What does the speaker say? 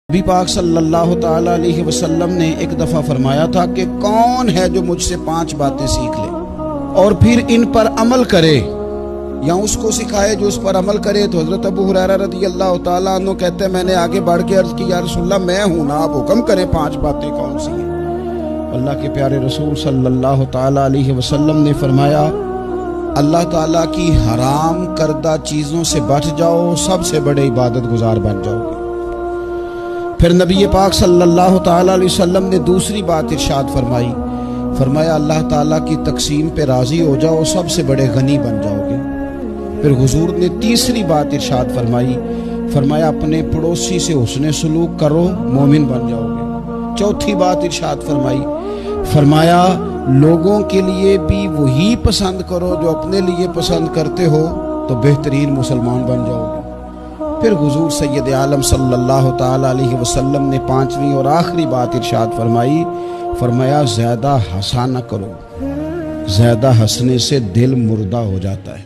نبی پاک صلی اللہ تعالیٰ علیہ وسلم نے ایک دفعہ فرمایا تھا کہ کون ہے جو مجھ سے 5 باتیں سیکھ لے اور پھر ان پر عمل کرے یا اس کو سکھائے جو اس پر عمل کرے۔ تو حضرت ابو ہریرہ رضی اللہ تعالیٰ عنہ کہتے ہیں میں نے آگے بڑھ کے عرض کی یا رسول اللہ میں ہوں نا، آپ حکم کریں 5 باتیں کون سی ہیں؟ اللہ کے پیارے رسول صلی اللہ تعالیٰ علیہ وسلم نے فرمایا اللہ تعالیٰ کی حرام کردہ چیزوں سے بچ جاؤ، سب سے بڑے عبادت گزار بن جاؤ گے۔ پھر نبی پاک صلی اللہ تعالیٰ علیہ وسلم نے دوسری بات ارشاد فرمائی، فرمایا اللہ تعالیٰ کی تقسیم پہ راضی ہو جاؤ، سب سے بڑے غنی بن جاؤ گے۔ پھر حضور نے تیسری بات ارشاد فرمائی، فرمایا اپنے پڑوسی سے حسن سلوک کرو، مومن بن جاؤ گے۔ چوتھی بات ارشاد فرمائی، فرمایا لوگوں کے لیے بھی وہی پسند کرو جو اپنے لیے پسند کرتے ہو تو بہترین مسلمان بن جاؤ گے۔ پھر حضور سید عالم صلی اللہ تعالیٰ علیہ وسلم نے 5ویں اور آخری بات ارشاد فرمائی، فرمایا زیادہ ہنسا نہ کرو، زیادہ ہنسنے سے دل مردہ ہو جاتا ہے۔